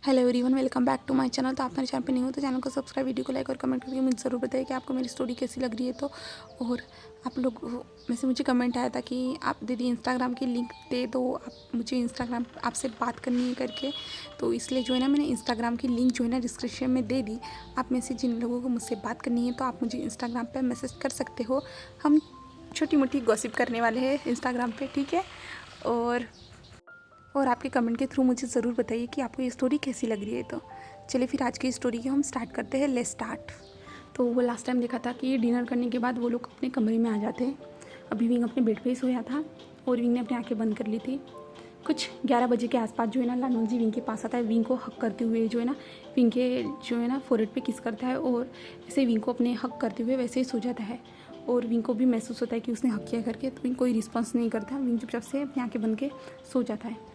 Hello everyone, welcome back to my channel. तो आप मेरे चैनल पे नहीं हो तो चैनल को सब्सक्राइब, वीडियो को लाइक और कमेंट करके मुझे ज़रूर बताइए कि आपको मेरी स्टोरी कैसी लग रही है। तो और आप लोग में से मुझे कमेंट आया था कि आप दीदी इंस्टाग्राम की लिंक दे दो, आप मुझे इंस्टाग्राम आपसे बात करनी है करके। तो इसलिए जो है ना, मैंने इंस्टाग्राम की लिंक जो है ना डिस्क्रिप्शन में दे दी। आप में से जिन लोगों को मुझसे बात करनी है तो आप मुझे इंस्टाग्राम पर मैसेज कर सकते हो। हम छोटी मोटी गॉसिप करने वाले हैं इंस्टाग्राम पर, ठीक है। और आपके कमेंट के थ्रू मुझे ज़रूर बताइए कि आपको ये स्टोरी कैसी लग रही है। तो चलिए फिर आज की स्टोरी को हम स्टार्ट करते हैं। Let's start. तो वो लास्ट टाइम देखा था कि डिनर करने के बाद वो लोग अपने कमरे में आ जाते हैं। अभी विंग अपने बेड पे ही सोया था और विंग ने अपनी आंखें बंद कर ली थी। कुछ 11 बजे के आसपास जो है ना, लानू जी विंग के पास आता है। विंग को हक करते हुए जो है ना, विंग के जो है ना फोरहेड पे किस करता है और ऐसे विंग को अपने हक करते हुए वैसे ही सो जाता है। और विंग को भी महसूस होता है कि उसने हक किया करके। तो विंग कोई रिस्पॉन्स नहीं करता। विंग चुपचाप से अपनी आंखें बंद के सो जाता है।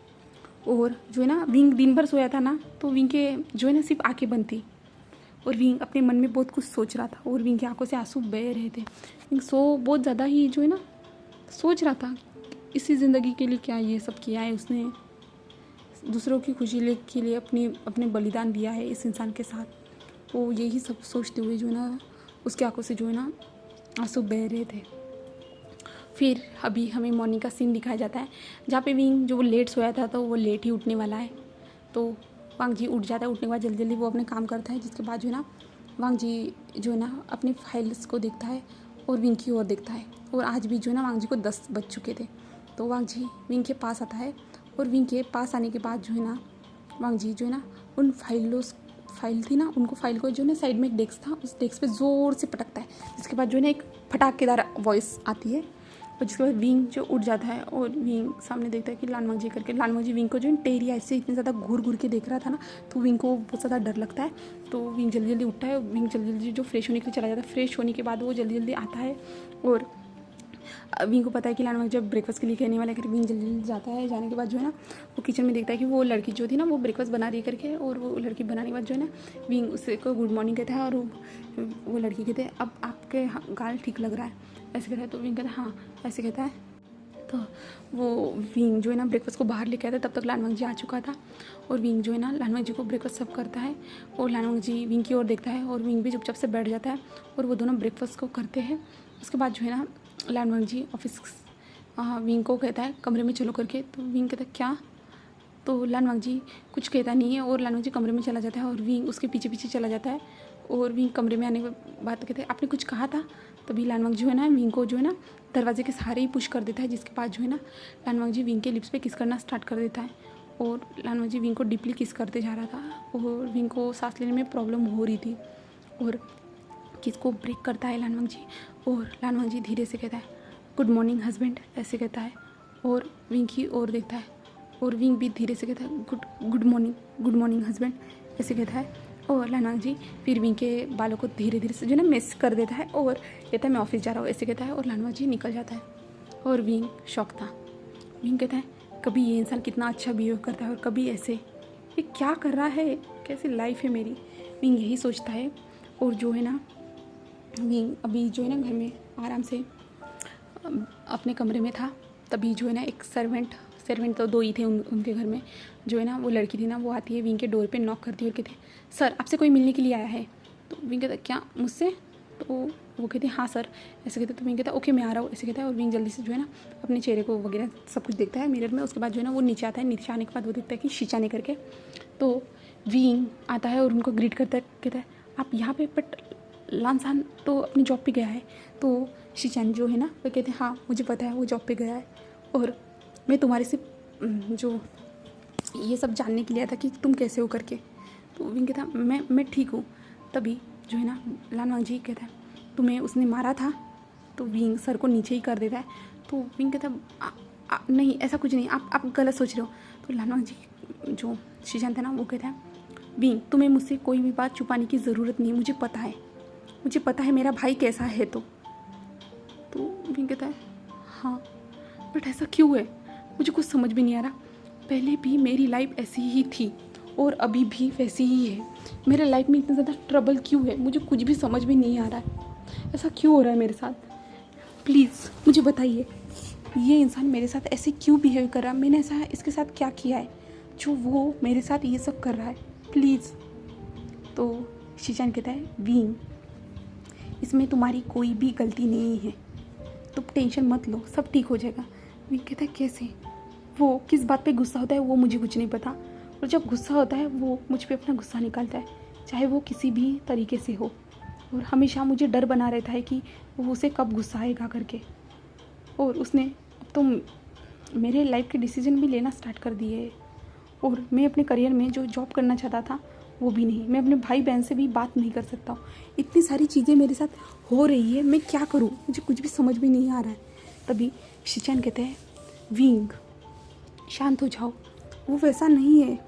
और जो है ना, विंग दिन भर सोया था ना, तो विंग के जो है ना सिर्फ आंखें बंद थी और विंग अपने मन में बहुत कुछ सोच रहा था और विंग की आंखों से आंसू बह रहे थे। विंग बहुत ज़्यादा ही जो है ना सोच रहा था, इसी ज़िंदगी के लिए क्या ये सब किया है उसने, दूसरों की खुशी के लिए अपने बलिदान दिया है इस इंसान के साथ। वो यही सब सोचते हुए जो है ना, उसकी आंखों से जो है ना आंसू बह रहे थे। फिर अभी हमें मॉर्निंग का सीन दिखाया जाता है जहाँ पे विंग जो वो लेट सोया था तो वो लेट ही उठने वाला है। तो वांग जी उठ जाता है। उठने के बाद जल्दी जल्दी वो अपने काम करता है। जिसके बाद जो है ना, वांग जी जो है ना अपनी फाइल्स को देखता है और विंग की ओर देखता है। और आज भी जो है ना, वांग जी को 10 बज चुके थे। तो वांग जी विंग के पास आता है और विंग के पास आने के बाद जो है ना, वांग जी जो है ना उन फाइल थी ना, उनको फाइल को जो है ना, साइड में एक डेस्क था, उस डेस्क पे ज़ोर से पटकता है। जिसके बाद जो है ना एक फटाकेदार वॉइस आती है और जिसके बाद विंग जो उठ जाता है और विंग सामने देखता है कि लानमंग जी करके। लानमंग जी विंग को जो टेरिया ऐसे इतने ज़्यादा घूर घूर के देख रहा था ना, तो विंग को बहुत ज़्यादा डर लगता है। तो विंग जल्दी जल्दी उठता है। विंग जल्दी जल्दी जो फ्रेश होने के लिए चला जाता है। फ्रेश होने के बाद वो जल्दी जल्दी आता है और विंग को पता है कि लानमंग जब ब्रेकफास्ट के लिए कहने वाला है करके। विंग जल्दी जल्दी जाता है। जाने के बाद जो है ना, वो किचन में देखता है कि वो लड़की जो थी ना, वो ब्रेकफास्ट बना रही है करके। और वो लड़की बनाने के बाद जो है ना, विंग उससे को गुड मॉर्निंग कहता है और वो लड़की कहते हैं अब आपके गाल ठीक लग रहा है, ऐसे कहता है। तो विंग कहता है हाँ, ऐसे कहता है। तो वो विंग जो है ना ब्रेकफास्ट को बाहर लेके आता है। तब तक लानमंग जी आ चुका था और विंग जो है ना लानमंग जी को ब्रेकफास्ट सर्व करता है और लानमंग जी विंग की ओर देखता है और विंग भी चुपचाप से बैठ जाता है और वो दोनों ब्रेकफास्ट को करते हैं। उसके बाद जो है ना, लानमंग जी ऑफिस विंग को कहता है कमरे में चलो करके। तो विंग कहता है क्या? तो लानमंग जी कुछ कहता नहीं है और लानमंग जी कमरे में चला जाता है और विंग उसके पीछे पीछे चला जाता है। और विंग कमरे में आने के बाद कहते हैं आपने कुछ कहा था। तभी लानमंग जो है ना, विंग को जो है ना दरवाजे के सहारे ही पुश कर देता है। जिसके बाद जो है ना, लानमंग जी विंग के लिप्स पे किस करना स्टार्ट कर देता है और लानमंग जी विंग को डीपली किस करते जा रहा था और विंग को सांस लेने में प्रॉब्लम हो रही थी। और किस को ब्रेक करता है लानमंग जी और लानमंग जी धीरे से कहता है गुड मॉर्निंग हस्बैंड, ऐसे कहता है और विंग की ओर देखता है और विंग भी धीरे से कहता है गुड मॉर्निंग हस्बैंड, ऐसे कहता है। और लानमंग जी फिर विंग के बालों को धीरे धीरे से जो है ना मिस कर देता है और कहता है मैं ऑफिस जा रहा हूँ, ऐसे कहता है। और लानमंग जी निकल जाता है और विंग शॉक था। विंग कहता है कभी ये इंसान कितना अच्छा बिहेव करता है और कभी ऐसे, ये क्या कर रहा है, कैसी लाइफ है मेरी। विंग यही सोचता है। और जो है ना, विंग अभी जो है ना घर में आराम से अपने कमरे में था। तभी जो है ना एक सर्वेंट तो 2 ही थे उनके घर में। जो है ना वो लड़की थी ना, वो आती है विंग के डोर पे नॉक करती है और कहती है सर आपसे कोई मिलने के लिए आया है। तो विंग कहता है क्या मुझसे? तो वो कहती है हाँ सर, ऐसे कहते। तो विंग कहता है ओके मैं आ रहा हूँ, ऐसे कहता है। और विंग जल्दी से जो है ना अपने चेहरे को वगैरह सब कुछ देखता है मिरर में। उसके बाद जो है ना वो नीचे आता है। नीचे आने के बाद वो देखता है कि शीचाने करके। तो विंग आता है और उनको ग्रीट करता है, कहता है आप यहाँ पे, बट लानसान तो अपनी जॉब पे गया है। तो शीचान जो है ना वो कहते हैं हाँ मुझे पता है वो जॉब पे गया है और मैं तुम्हारे से जो ये सब जानने के लिए आया था कि तुम कैसे हो करके। तो विंग कहता मैं ठीक हूँ। तभी जो है ना लानमंग जी कहता है तुम्हें उसने मारा था। तो विंग सर को नीचे ही कर देता है। तो विंग कहता नहीं ऐसा कुछ नहीं, आप गलत सोच रहे हो। तो लानमंग जी जो शीशान था ना, वो कहता है विंग तुम्हें मुझसे कोई भी बात छुपाने की ज़रूरत नहीं है, मुझे पता है मेरा भाई कैसा है। तो विंग कहता है हाँ बट ऐसा क्यों है, मुझे कुछ समझ भी नहीं आ रहा। पहले भी मेरी लाइफ ऐसी ही थी और अभी भी वैसी ही है। मेरे लाइफ में इतना ज़्यादा ट्रबल क्यों है, मुझे कुछ भी समझ में नहीं आ रहा है। ऐसा क्यों हो रहा है मेरे साथ, प्लीज़ मुझे बताइए। ये इंसान मेरे साथ ऐसे क्यों बिहेव कर रहा है, मैंने ऐसा इसके साथ क्या किया है जो वो मेरे साथ ये सब कर रहा है। प्लीज़। तो शीशान कहता है वीन, इसमें तुम्हारी कोई भी गलती नहीं है, तुम टेंशन मत लो, सब ठीक हो जाएगा। वीन कहता है कैसे? वो किस बात पे गुस्सा होता है वो मुझे कुछ नहीं पता, और जब गुस्सा होता है वो मुझ पे अपना गुस्सा निकालता है, चाहे वो किसी भी तरीके से हो, और हमेशा मुझे डर बना रहता है कि वो उसे कब गुस्सा आएगा करके। और उसने अब तो मेरे लाइफ के डिसीजन भी लेना स्टार्ट कर दिए, और मैं अपने करियर में जो जॉब करना चाहता था वो भी नहीं, मैं अपने भाई बहन से भी बात नहीं कर सकता हूँ। इतनी सारी चीज़ें मेरे साथ हो रही है, मैं क्या करूँ, मुझे कुछ भी समझ में नहीं आ रहा है। तभी शीचान कहते हैं विंग शांत हो जाओ, वो वैसा नहीं है,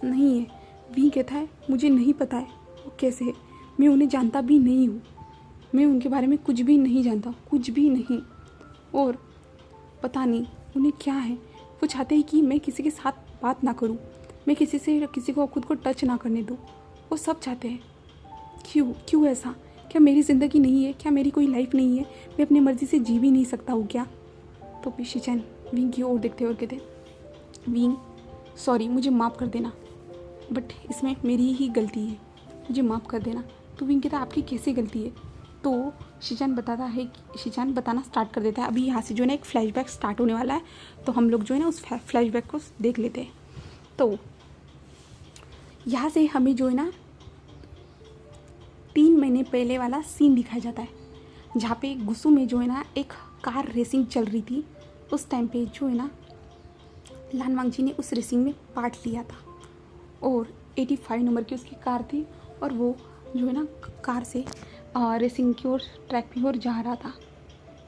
नहीं है। विंग कहता है मुझे नहीं पता है वो कैसे है, मैं उन्हें जानता भी नहीं हूँ, मैं उनके बारे में कुछ भी नहीं जानता, कुछ भी नहीं। और पता नहीं उन्हें क्या है, वो चाहते हैं कि मैं किसी के साथ बात ना करूं, मैं किसी को खुद को टच ना करने दूं, वो सब चाहते हैं। क्यों ऐसा? क्या मेरी ज़िंदगी नहीं है? क्या मेरी कोई लाइफ नहीं है? मैं अपनी मर्ज़ी से जी भी नहीं सकता हूँ क्या? तो फिर शीचान विंग की ओर देखते और कहते विंग सॉरी, मुझे माफ़ कर देना, बट इसमें मेरी ही गलती है, मुझे माफ़ कर देना। तो विंग कहता आपकी कैसे गलती है? तो शीचान बताना स्टार्ट कर देता है। अभी यहाँ से जो है ना एक फ्लैशबैक स्टार्ट होने वाला है, तो हम लोग जो है ना उस फ्लैशबैक को देख लेते हैं। तो यहाँ से हमें जो है ना 3 महीने पहले वाला सीन दिखाया जाता है, जहाँ पे गुस्सू में जो है ना एक कार रेसिंग चल रही थी। उस टाइम पे जो है ना लान वांगजी ने उस रेसिंग में पार्ट लिया था, और 85 नंबर की उसकी कार थी, और वो जो है ना कार से रेसिंग की ओर, ट्रैक की ओर जा रहा था।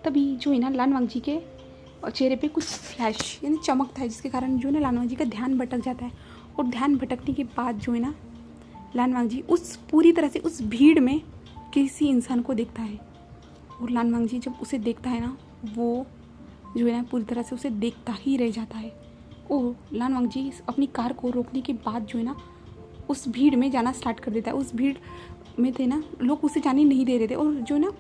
तभी जो है ना लान वांगजी के चेहरे पे कुछ फ्लैश यानी चमक था, जिसके कारण जो है ना लान वांगजी का ध्यान भटक जाता है, और ध्यान भटकने के बाद जो है ना लान वांगजी उस पूरी तरह से उस भीड़ में किसी इंसान को देखता है, और लान वांगजी जब उसे देखता है ना, वो जो है ना पूरी तरह से उसे देखता ही रह जाता है। और लान वांगजी अपनी कार को रोकने के बाद जो है ना उस भीड़ में जाना स्टार्ट कर देता है। उस भीड़ में थे ना लोग उसे जाने नहीं दे रहे थे, और जो है ना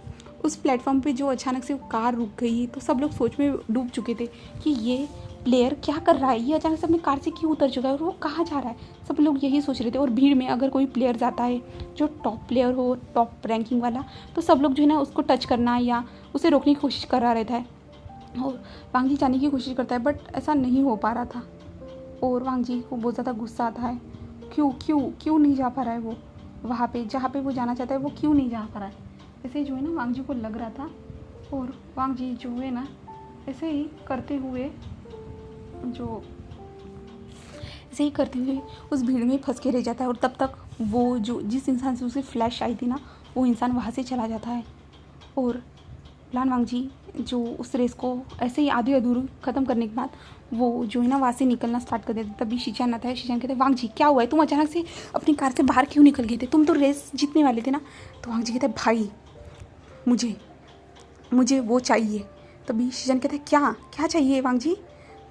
उस प्लेटफॉर्म पे जो अचानक से कार रुक गई, तो सब लोग सोच में डूब चुके थे कि ये प्लेयर क्या कर रहा है, ये अचानक से अपनी कार से क्यों उतर चुका है और वो कहाँ जा रहा है, सब लोग यही सोच रहे थे। और भीड़ में अगर कोई प्लेयर जाता है जो टॉप प्लेयर हो, टॉप रैंकिंग वाला, तो सब लोग जो है ना उसको टच करना या उसे रोकने की कोशिश कर रहा रहता है, और वांगजी जाने की कोशिश करता है, बट ऐसा नहीं हो पा रहा था। और वांगजी को बहुत ज़्यादा गुस्सा आता है, क्यों नहीं जा पा रहा है वो वहाँ पे जहाँ पे वो जाना चाहता है, वो क्यों नहीं जा पा रहा है। ऐसे जो है ना वांगजी को लग रहा था, और वांगजी जो है ना ऐसे ही करते हुए उस भीड़ में फंस के रह जाता है। और तब तक वो जो जिस इंसान से उसे फ्लैश आई थी ना, वो इंसान वहाँ से चला जाता है, और लान वांगजी जो उस रेस को ऐसे ही आधी अधूरी ख़त्म करने के बाद वो जो है ना वहाँ से निकलना स्टार्ट कर देते। तभी शीचान आता है। शीचान कहते हैं वांगजी क्या हुआ है, तुम अचानक से अपनी कार से बाहर क्यों निकल गए थे, तुम तो रेस जीतने वाले थे ना। तो वांगजी कहते हैं भाई मुझे वो चाहिए। तभी शीचान कहते हैं क्या चाहिए वांगजी।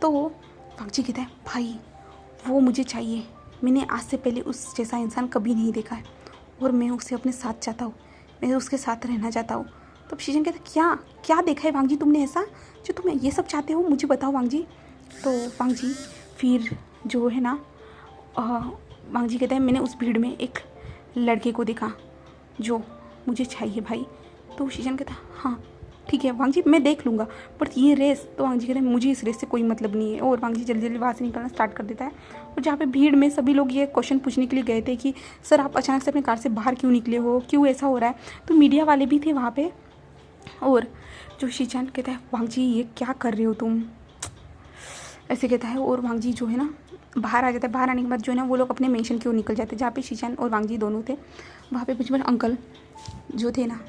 तो वांगजी कहता है भाई वो मुझे चाहिए, मैंने आज से पहले उस जैसा इंसान कभी नहीं देखा है, और मैं उसे अपने साथ चाहता हूँ, मैं उसके साथ रहना चाहता हूँ। तब शीचान कहता है क्या देखा है वांगजी तुमने ऐसा जो तुम ये सब चाहते हो, मुझे बताओ वांगजी। तो वांगजी फिर जो है ना वांगजी कहता है मैंने उस भीड़ में एक लड़के को देखा जो मुझे चाहिए भाई। तो शीचान कहता है हाँ ठीक है वांगजी मैं देख लूँगा, बट ये रेस, तो वांगजी कहते हैं मुझे इस रेस से कोई मतलब नहीं है। और वांगजी जल्दी जल्दी वहाँ से निकलना स्टार्ट कर देता है। और जहाँ पे भीड़ में सभी लोग ये क्वेश्चन पूछने के लिए गए थे कि सर आप अचानक से अपनी कार से बाहर क्यों निकले हो, क्यों ऐसा हो रहा है, तो मीडिया वाले भी थे वहाँ पे। और जो शीचान कहता है वांगजी ये क्या कर रहे हो तुम, ऐसे कहता है। और वांगजी जो है ना बाहर आ जाता है। बाहर आने के बाद जो है ना वो लोग अपने मेंशन की ओर निकल जाते हैं, जहाँ पे शीचान और वांगजी दोनों थे। वहाँ पे प्रिंसिपल अंकल जो थे ना,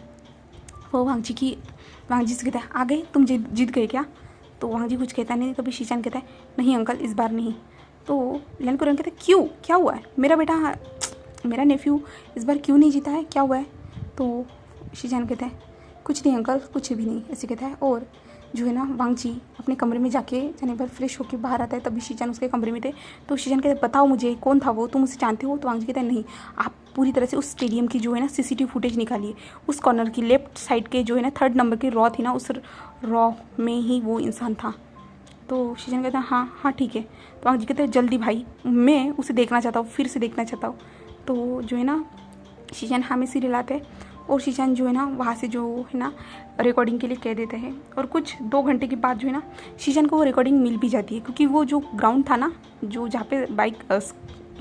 वो वांगजी से कहता है आ गए, तुम जीत गए क्या। तो वांगजी कुछ कहता नहीं। तभी शीचान कहता है नहीं अंकल इस बार नहीं। तो लियान कुरन कहता है क्यों, क्या हुआ है, मेरा नेफ्यू इस बार क्यों नहीं जीता है, क्या हुआ है। तो शीचान कहता है कुछ नहीं अंकल, कुछ भी नहीं, ऐसे कहता है। और जो है ना वांगजी अपने कमरे में जाने पर फ्रेश होकर बाहर आता है। तभी शीचान उसके कमरे में थे। तो शीचान कहते बताओ मुझे कौन था वो, तुम उसे जानते हो। तो वांगजी कहता है नहीं, आप पूरी तरह से उस स्टेडियम की जो है ना CCTV फुटेज निकालिए। उस कॉर्नर की लेफ्ट साइड के जो है ना 3rd नंबर की रॉ थी ना, उस रॉ में ही वो इंसान था। तो शीजन कहता है हाँ हाँ ठीक है। तो वांग जी कहते हैं जल्दी भाई, मैं उसे देखना चाहता हूँ, फिर से देखना चाहता हूँ। तो जो है ना शीजन हाँ में सिर हिलाते हैं और शीजन जो है ना वहाँ से जो है ना रिकॉर्डिंग के लिए कह देते हैं। और कुछ 2 घंटे के बाद जो है ना शीजन को वो रिकॉर्डिंग मिल भी जाती है, क्योंकि वो जो ग्राउंड था ना, जो जहाँ पे बाइक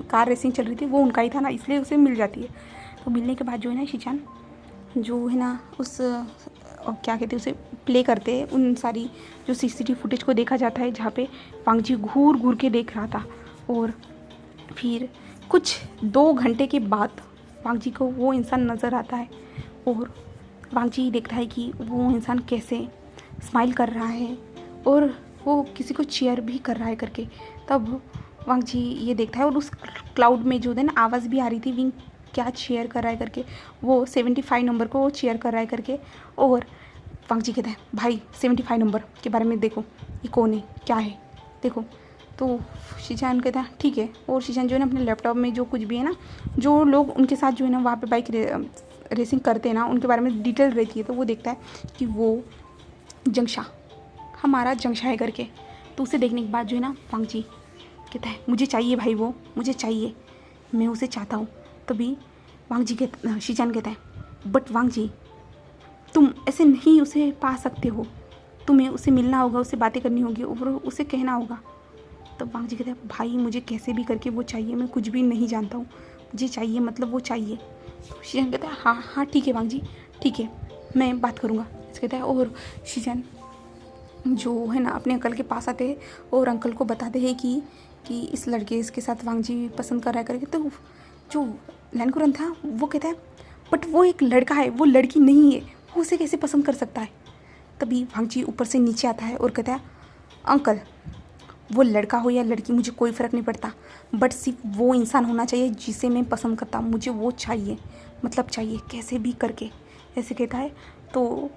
कार रेसिंग चल रही थी, वो उनका ही था ना, इसलिए उसे मिल जाती है। तो मिलने के बाद जो है ना शीजन जो है ना उस क्या कहते हैं उसे प्ले करते हैं, उन सारी जो सीसीटीवी फुटेज को देखा जाता है जहाँ पे वांग जी घूर घूर के देख रहा था। और फिर कुछ 2 घंटे के बाद वांग जी को वो इंसान नज़र आता है और वांग जी देखता है कि वो इंसान कैसे स्माइल कर रहा है और वो किसी को चीयर भी कर रहा है करके। तब वांग जी ये देखता है और उस क्लाउड में जो है ना आवाज़ भी आ रही थी, विंग क्या चेयर कर रहा है करके, वो 75 नंबर को वो चेयर कर रहा है करके। और वांग जी कहता है भाई 75 नंबर के बारे में देखो, ये कौन है, क्या है, देखो। तो शीजान कहता है ठीक है। और शीजान जो है ना अपने लैपटॉप में जो कुछ भी है ना, जो लोग उनके साथ जो है ना वहाँ पे बाइक रेसिंग करते हैं ना, उनके बारे में डिटेल रहती है। तो वो देखता है कि वो जंगशा, हमारा जंगशा है करके। तो उसे देखने के बाद जो है ना वांग जी कहता है मुझे चाहिए भाई, वो मुझे चाहिए, मैं उसे चाहता हूँ। तभी वांग जी के शीजान कहता है बट वांग जी तुम ऐसे नहीं उसे पा सकते हो, तुम्हें उसे मिलना होगा, उससे बातें करनी होगी और उसे कहना होगा। तब वांग जी कहते हैं भाई मुझे कैसे भी करके वो चाहिए, मैं कुछ भी नहीं जानता हूँ, मुझे चाहिए, मतलब वो चाहिए। तो शीजन कहता है हाँ हाँ ठीक है वांग जी, ठीक है, मैं बात करूँगा, ऐसे कहता है। और शीजन जो है ना अपने अंकल के पास आते हैं और अंकल को बताते हैं कि इस लड़के इसके साथ वांग जी पसंद कर रहा है करके। तो जो लैनकुरन था वो कहता है बट वो एक लड़का है, वो लड़की नहीं है, वो उसे कैसे पसंद कर सकता है। तभी वांग जी ऊपर से नीचे आता है और कहता है अंकल वो लड़का हो या लड़की मुझे कोई फ़र्क नहीं पड़ता, बट सिर्फ वो इंसान होना चाहिए जिसे मैं पसंद करता हूँ, मुझे वो चाहिए, मतलब चाहिए कैसे भी करके, ऐसे कहता है। तो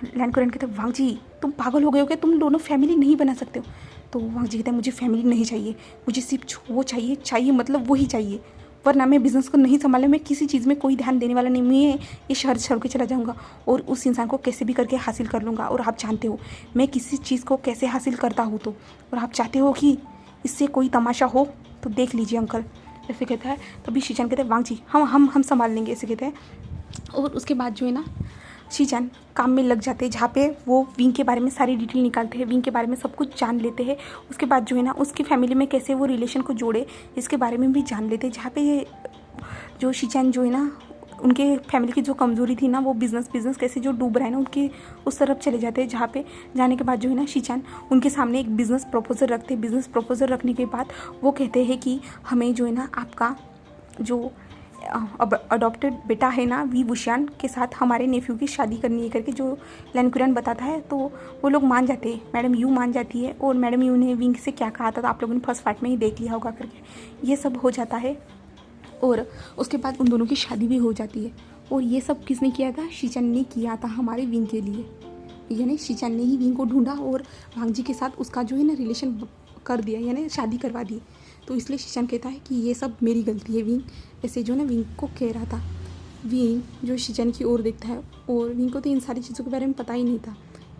लैनकुरन कहते हैं वांग जी तुम पागल हो गए हो क्या, तुम दोनों फैमिली नहीं बना सकते हो। तो वांग जी कहते हैं मुझे फैमिली नहीं चाहिए, मुझे सिर्फ वो चाहिए मतलब वही चाहिए, वरना मैं बिज़नेस को नहीं संभाला, मैं किसी चीज़ में कोई ध्यान देने वाला नहीं, मैं ये शहर छोड़ के चला जाऊँगा और उस इंसान को कैसे भी करके हासिल कर लूँगा। और आप जानते हो मैं किसी चीज़ को कैसे हासिल करता हूँ, तो और आप चाहते हो कि इससे कोई तमाशा हो तो देख लीजिए अंकल, ऐसे कहता है। तभी शीजान कहते हैं वांग जी हम संभाल लेंगे, ऐसे कहते हैं। और उसके बाद जो है ना शीजान काम में लग जाते हैं, जहाँ पे वो विंग के बारे में सारी डिटेल निकालते हैं, विंग के बारे में सब कुछ जान लेते हैं। उसके बाद जो है ना उसकी फैमिली में कैसे वो रिलेशन को जोड़े इसके बारे में भी जान लेते हैं, जहाँ पे जो शीजान जो है ना उनके फैमिली की जो कमज़ोरी थी ना, वो बिज़नेस कैसे जो डूब रहा है ना उनकी उस तरफ चले जाते हैं। जहाँ पे जाने के बाद जो है ना शीजान उनके सामने एक बिज़नेस प्रपोजल रखते हैं। बिज़नेस प्रपोजल रखने के बाद वो कहते हैं कि हमें जो है ना आपका जो अडॉप्टेड बेटा है ना वी वुशियान के साथ हमारे नेफ्यू की शादी करनी है करके जो लैनकुरन बताता है। तो वो लोग मान जाते हैं, मैडम यू मान जाती है। और मैडम यू ने विंग से क्या कहा था तो आप लोगों ने फर्स्ट पार्ट में ही देख लिया होगा करके, ये सब हो जाता है। और उसके बाद उन दोनों की शादी भी हो जाती है। और ये सब किसने किया था, शीजान ने किया था हमारे विंग के लिए, यानी शीजान ने ही विंग को ढूंढा और वांग जी के साथ उसका जो है ना रिलेशन कर दिया, यानी शादी करवा दी। तो इसलिए शीजान कहता है कि ये सब मेरी गलती है, विंग ऐसे जो ना विंग को कह रहा था। विंग जो शीजान की ओर देखता है और विंग को तो इन सारी चीज़ों के बारे में पता ही नहीं था।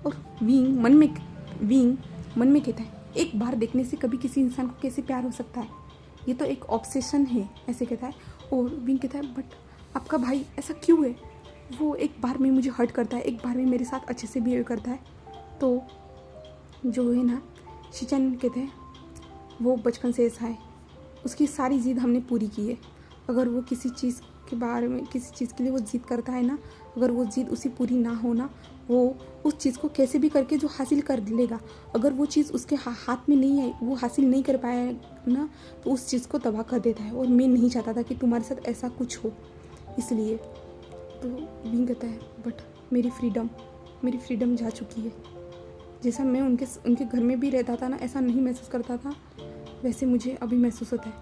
और विंग मन में कहता है एक बार देखने से कभी किसी इंसान को कैसे प्यार हो सकता है, ये तो एक ऑब्सेशन है, ऐसे कहता है। और विंग कहता है बट आपका भाई ऐसा क्यों है, वो एक बार में मुझे हर्ट करता है, एक बार में मेरे साथ अच्छे से बिहेव करता है। तो जो है ना शीजान कहते हैं वो बचपन से ऐसा है, उसकी सारी ज़िद हमने पूरी की है। अगर वो किसी चीज़ के बारे में किसी चीज़ के लिए वो ज़िद करता है ना, अगर वो ज़िद उसी पूरी ना हो ना, वो उस चीज़ को कैसे भी करके जो हासिल कर लेगा। अगर वो चीज़ उसके हाथ में नहीं आई, वो हासिल नहीं कर पाया ना, तो उस चीज़ को तबाह कर देता है। और मैं नहीं चाहता था कि तुम्हारे साथ ऐसा कुछ हो, इसलिए। तो विंग कहता है बट मेरी फ्रीडम जा चुकी है। जैसा मैं उनके घर में भी रहता था ना, ऐसा नहीं महसूस करता था, वैसे मुझे अभी महसूस होता है।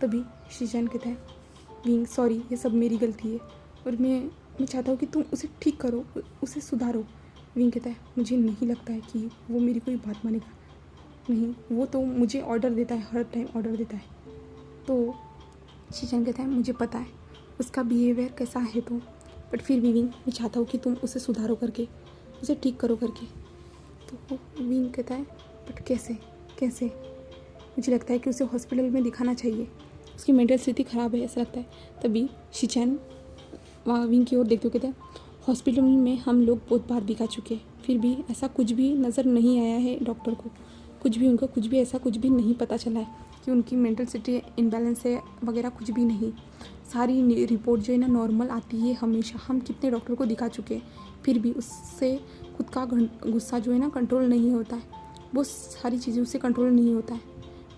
तभी शीजान कहता है विंग सॉरी, ये सब मेरी गलती है और मैं चाहता हूँ कि तुम उसे ठीक करो, उसे सुधारो। विंग कहता है मुझे नहीं लगता है कि वो मेरी कोई बात मानेगा, नहीं, वो तो मुझे ऑर्डर देता है, हर टाइम ऑर्डर देता है। तो शीजान कहता है मुझे पता है उसका बिहेवियर कैसा है, तो बट फिर भी विंग मैं चाहता हूँ कि तुम उसे सुधारो करके, उसे ठीक करो करके। तो विंग कहता है बट कैसे कैसे? मुझे लगता है कि उसे हॉस्पिटल में दिखाना चाहिए, उसकी मेंटल स्थिति ख़राब है ऐसा लगता है। तभी शिचैन वहाँ विंग की ओर देखते हुए कहते हैं, हॉस्पिटल में हम लोग बहुत बार दिखा चुके हैं, फिर भी ऐसा कुछ भी नज़र नहीं आया है डॉक्टर को, कुछ भी उनको कुछ भी ऐसा कुछ भी नहीं पता चला है कि उनकी मेंटल स्थिति इनबैलेंस है वगैरह, कुछ भी नहीं। सारी रिपोर्ट जो है ना नॉर्मल आती है हमेशा। हम कितने डॉक्टर को दिखा चुके हैं, फिर भी उससे खुद का गुस्सा जो है ना कंट्रोल नहीं होता है, वो सारी चीज़ें उससे कंट्रोल नहीं होता है।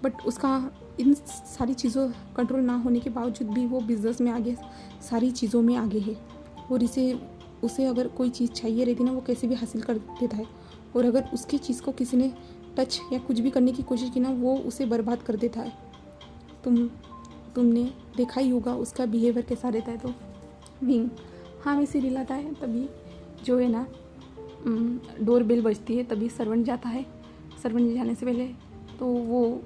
बट उसका इन सारी चीज़ों कंट्रोल ना होने के बावजूद भी वो बिज़नेस में आगे, सारी चीज़ों में आगे है। और उसे अगर कोई चीज़ चाहिए रहती ना वो कैसे भी हासिल कर देता है, और अगर उसकी चीज़ को किसी ने टच या कुछ भी करने की कोशिश की ना वो उसे बर्बाद कर देता है। तुमने देखा ही होगा उसका बिहेवियर कैसा रहता है। तो विंग हाँ में सीरियल आता है, तभी जो है ना डोर बेल बजती है, तभी सर्वेंट जाता है। सर्वेंट जाने से पहले तो वो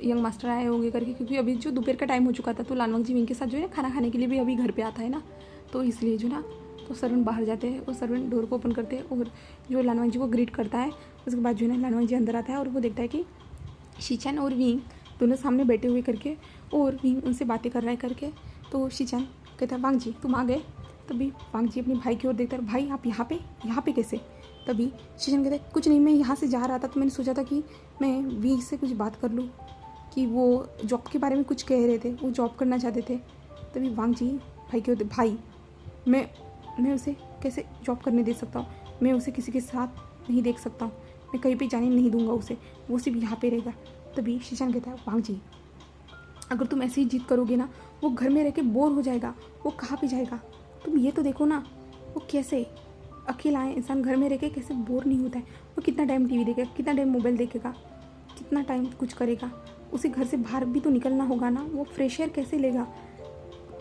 यंग मास्टर आए होंगे करके, क्योंकि अभी जो दोपहर का टाइम हो चुका था, तो लानवंग जी विंग के साथ जो है खाना खाने के लिए भी अभी घर पे आता है ना, तो इसलिए जो ना तो सर्वेंट बाहर जाते हैं और सर्वेंट डोर को ओपन करते हैं और जो लानवंग जी को ग्रीट करता है। उसके बाद जो है ना लानवंग जी अंदर आता है और वो देखता है कि शिचैन और विंग दोनों सामने बैठे हुए करके, और विंग उनसे बातें कर रहा है करके। तो शिचैन कहता है, वांग जी तुम आ गए। तभी वांग जी अपने भाई की ओर देखता है, भाई आप यहाँ पे कैसे? तभी शिचैन कहता है, कुछ नहीं, मैं यहाँ से जा रहा था तो मैंने सोचा था कि मैं विंग से कुछ बात कर लूँ कि वो जॉब के बारे में कुछ कह रहे थे, वो जॉब करना चाहते थे। तभी वांग जी भाई की ओर, भाई मैं उसे कैसे जॉब करने दे सकता हूँ? मैं उसे किसी के साथ नहीं देख सकता हूँ, मैं कहीं पे जाने नहीं दूंगा उसे, वो सिर्फ यहाँ पे रहेगा। तभी शिचैन कहता है, वांग जी अगर तुम ऐसे ही जिद करोगे ना वो घर में रह के बोर हो जाएगा, वो कहाँ पे जाएगा? तुम ये तो देखो ना वो कैसे अकेला है इंसान, घर में रह के कैसे बोर नहीं होता है। वो कितना टाइम टीवी देखेगा, कितना टाइम मोबाइल देखेगा, कितना टाइम कुछ करेगा। उसे घर से बाहर भी तो निकलना होगा ना, वो फ्रेश एयर कैसे लेगा?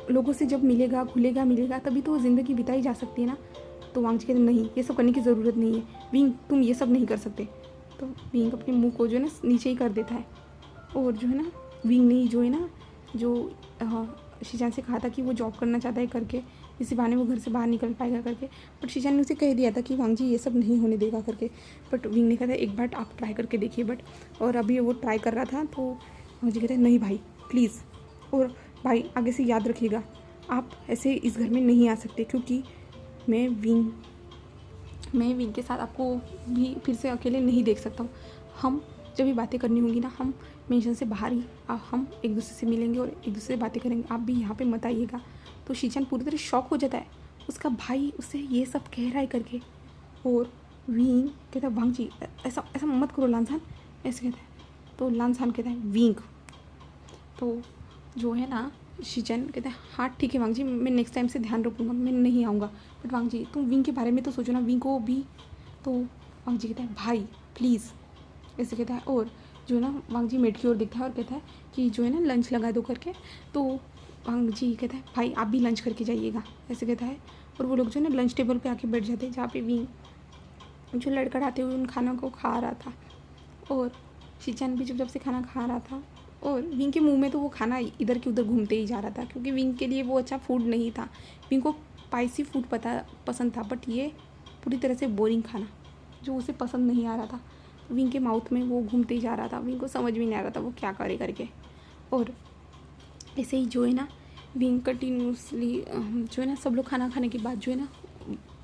लोगों से जब मिलेगा घुलेगा मिलेगा तभी तो ज़िंदगी बिताई जा सकती है ना। तो वांग जी कहते नहीं, ये सब करने की ज़रूरत नहीं है विंग, तुम ये सब नहीं कर सकते। तो विंग अपने मुंह को जो है ना नीचे ही कर देता है, और जो है ना विंग ने जो है ना जो शिचैन से कहा था कि वो जॉब करना चाहता है करके, इसी बहाने वो घर से बाहर निकल पाएगा करके, बट शिचैन ने उसे कह दिया था कि वांग जी ये सब नहीं होने देगा करके। बट विंग ने कहा था एक बार आप ट्राई करके देखिए, बट और अभी वो ट्राई कर रहा था। तो वांग जी कहते हैं, नहीं भाई प्लीज़, और भाई आगे से याद रखिएगा आप ऐसे इस घर में नहीं आ सकते, क्योंकि मैं विंग के साथ आपको भी फिर से अकेले नहीं देख सकता हूँ। हम जब भी बातें करनी होंगी ना हम मेंशन से बाहर ही हम एक दूसरे से मिलेंगे और एक दूसरे से बातें करेंगे, आप भी यहाँ पे मत आइएगा। तो शिचैन पूरी तरह शॉक हो जाता है, उसका भाई उसे ये सब कह रहा है करके। और विंग कहता है, वांग जी ऐसा ऐसा मत करो लानसान, ऐसे कहता है। तो लानसान कहता है, विंग तो जो है ना शिचैन कहता है, हाँ ठीक है वांग जी, मैं नेक्स्ट टाइम से ध्यान रखूँगा, मैं नहीं आऊँगा। बट वांग जी तुम विंग के बारे में तो सोचो ना, विंग को भी। तो वांग जी कहता है, भाई प्लीज़, ऐसे कहता है। और जो है ना वांग जी मेड की ओर देखता है और कहता है कि जो है ना लंच लगा दो करके। तो वांग जी कहता है, भाई आप भी लंच करके जाइएगा, ऐसे कहता है। और वो लोग जो है ना लंच टेबल पे आके बैठ जाते हैं, जहाँ पे विंग जो लड़खड़ाते हुए उन खानों को खा रहा था, और शिचैन भी जब से खाना खा रहा था, और विंग के मुंह में तो वो खाना इधर के उधर घूमते ही जा रहा था, क्योंकि विंग के लिए वो अच्छा फूड नहीं था। विंग को स्पाइसी फूड पसंद था, बट ये पूरी तरह से बोरिंग खाना जो उसे पसंद नहीं आ रहा था, विंग के माउथ में वो घूमते ही जा रहा था। विंग को समझ में नहीं आ रहा था वो क्या करे करके। और ऐसे ही जो है ना विंग कंटिन्यूसली जो है ना सब लोग खाना खाने के बाद जो है ना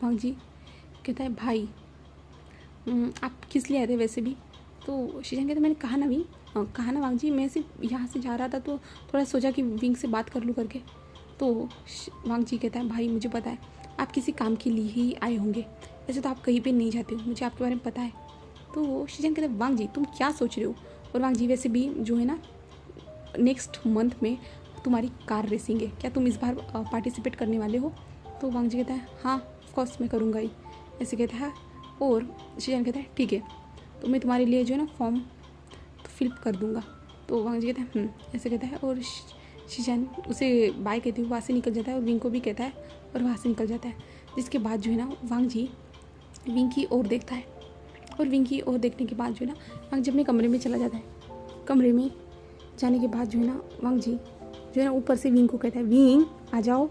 वांग जी कहता है, भाई आप किस लिए आए थे वैसे भी? तो शिचैन कहता है, मैंने कहा ना कहा ना वांग जी, मैं सिर्फ यहाँ से जा रहा था तो थोड़ा सोचा कि विंग से बात कर लूँ करके। तो वांग जी कहता है, भाई मुझे पता है आप किसी काम के लिए ही आए होंगे, ऐसे तो आप कहीं पे नहीं जाते हो, मुझे आपके बारे में पता है। तो शिचैन कहता है, वांग जी तुम क्या सोच रहे हो? और वांग जी वैसे भी जो है ना नेक्स्ट मंथ में तुम्हारी कार रेसिंग है, क्या तुम इस बार पार्टिसिपेट करने वाले हो? तो वांग जी कहता है, हाँ ऑफकोर्स मैं करूँगा ही, ऐसे कहता है। और शिचैन कहता है, ठीक है तो मैं तुम्हारे लिए जो है ना फॉर्म तो फिल कर दूँगा। तो वांग जी कहता है ऐसे कहता है, और शिचैन उसे बाय कहते हुए वहाँ से निकल जाता है और विंग को भी कहता है और वहाँ से निकल जाता है। जिसके बाद जो है ना वांग जी विंग की ओर देखता है, और विंग की ओर देखने के बाद जो है ना वांग जी अपने कमरे में चला जाता है। कमरे में जाने के बाद जो है ना वांग जी जो है ना ऊपर से विंग को कहता है, विंग आ जाओ।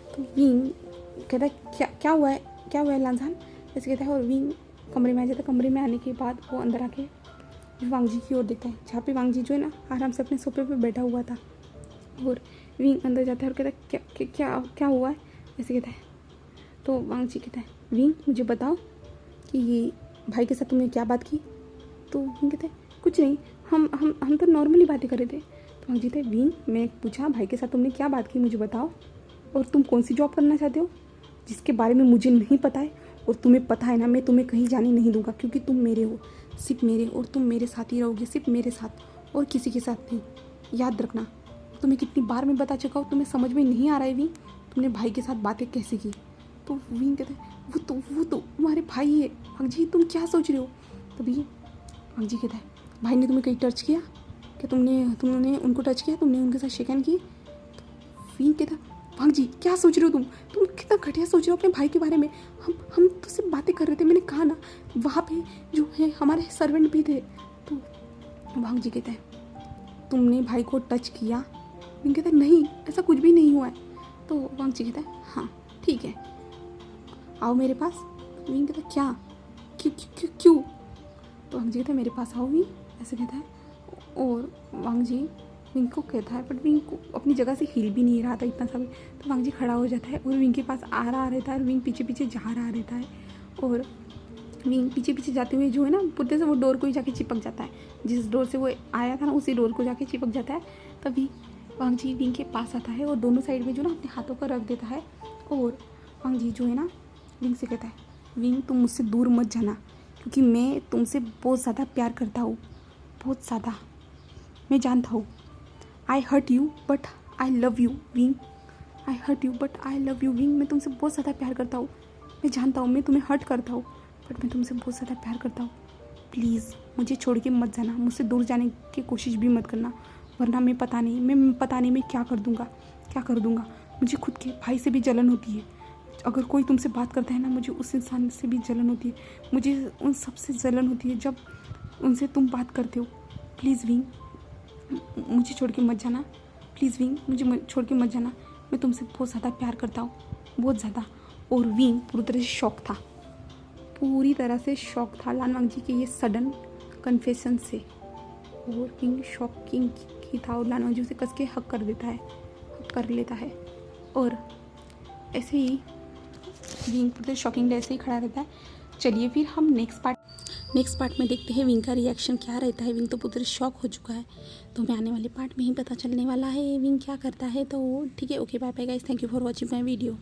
तो विंग कहता है, क्या हुआ है लानसान, ऐसे कहता है। और विंग कमरे में आ जाता है। कमरे में आने के बाद वो अंदर आके फिर वांग जी की ओर देखता है जहाँ पे वांग जी जो है ना आराम से अपने सोफे पे बैठा हुआ था। और विंग अंदर जाता है और कहता है क्या क्या क्या क्या हुआ है, ऐसे कहता है। तो वांग जी कहता है विंग मुझे बताओ कि ये भाई के साथ तुमने क्या बात की। तो विंग कहता है कुछ नहीं, हम तो नॉर्मली बातें कर रहे थे। तो वांग जी कहते हैं विंग मैं पूछा भाई के साथ तुमने क्या बात की मुझे बताओ, और तुम कौन सी जॉब करना चाहते हो जिसके बारे में मुझे नहीं पता है, और तुम्हें पता है ना मैं तुम्हें कहीं जाने नहीं दूंगा क्योंकि तुम मेरे हो, सिर्फ मेरे, और तुम मेरे साथ ही रहोगे, सिर्फ मेरे साथ और किसी के साथ नहीं। याद रखना। तुम्हें कितनी बार मैं बता चुका हूँ, तुम्हें समझ में नहीं आ रहा है विंग तुमने भाई के साथ बातें कैसे की। तो विंग कहता है वो तो तुम्हारे भाई है। वांग जी तुम क्या सोच रहे हो। तभी वांग जी कहता है भाई ने तुम्हें कहीं टच किया क्या, तुमने उनको टच किया, तुमने उनके साथ शेक हैंड की। विंग कहता है वांग जी क्या सोच रहे हो तुम कितना घटिया सोच रहे हो अपने भाई के बारे में। हम तो सिर्फ बातें कर रहे थे, मैंने कहा ना वहाँ पे जो है हमारे सर्वेंट भी थे। तो वांग जी कहता है तुमने भाई को टच किया। विंग कहता है नहीं ऐसा कुछ भी नहीं हुआ है। तो वांग जी कहता है हाँ ठीक है आओ मेरे पास। विंग कहता है क्या क्यों। तो वांग जी कहता है मेरे पास आओ विंग, ऐसे कहता है। और वांग जी विंग को कहता है बट विंग को अपनी जगह से हिल भी नहीं रहा था इतना सब। तो वांग जी खड़ा हो जाता है और विंग के पास आ रहा रहता है और विंग पीछे पीछे जा रहा रहता है। और विंग पीछे पीछे जाते हुए जो है ना पुट्टे से वो डोर को ही जाके चिपक जाता है, जिस डोर से वो आया था ना उसी डोर को जाके चिपक जाता है। तभी वांग जी विंग के पास आता है और दोनों साइड में जो ना अपने हाथों को रख देता है। और वांग जी जो है ना विंग से कहता है विंग तुम मुझसे दूर मत जाना क्योंकि मैं तुमसे बहुत ज़्यादा प्यार करता हूँ, बहुत ज़्यादा, मैं जानता हूँ। I hurt you but I love you wing, I hurt you but I love you wing, मैं तुमसे बहुत ज़्यादा प्यार करता हूँ। मैं जानता हूँ मैं तुम्हें हर्ट करता हूँ बट मैं तुमसे बहुत ज़्यादा प्यार करता हूँ। प्लीज़ मुझे छोड़ के मत जाना, मुझसे दूर जाने की कोशिश भी मत करना, वरना मैं पता नहीं मैं क्या कर दूँगा। मुझे खुद के भाई से भी जलन होती है, अगर कोई तुमसे बात करता है ना मुझे उस इंसान से भी जलन होती है, मुझे उन सबसे जलन होती है जब उनसे तुम बात करते हो। प्लीज़ विंग मुझे छोड़ के मत जाना, प्लीज़ विंग मुझे छोड़ के मत जाना, मैं तुमसे बहुत ज़्यादा प्यार करता हूँ, बहुत ज़्यादा। और विंग पूरी तरह से शॉक था लान वांग जी के ये सडन कन्फेशन से। और विंग शॉकिंग ही था और लान वांग जी उसे कस के हक कर लेता है। और ऐसे ही विंग पूरे शॉकिंग ऐसे ही खड़ा रहता है। चलिए फिर हम नेक्स्ट पार्ट में देखते हैं विंग का रिएक्शन क्या रहता है। विंग तो पूरे शॉक हो चुका है, तो हमें आने वाले पार्ट में ही पता चलने वाला है विंग क्या करता है। तो ठीक है, okay bye bye guys, thank you for watching my video.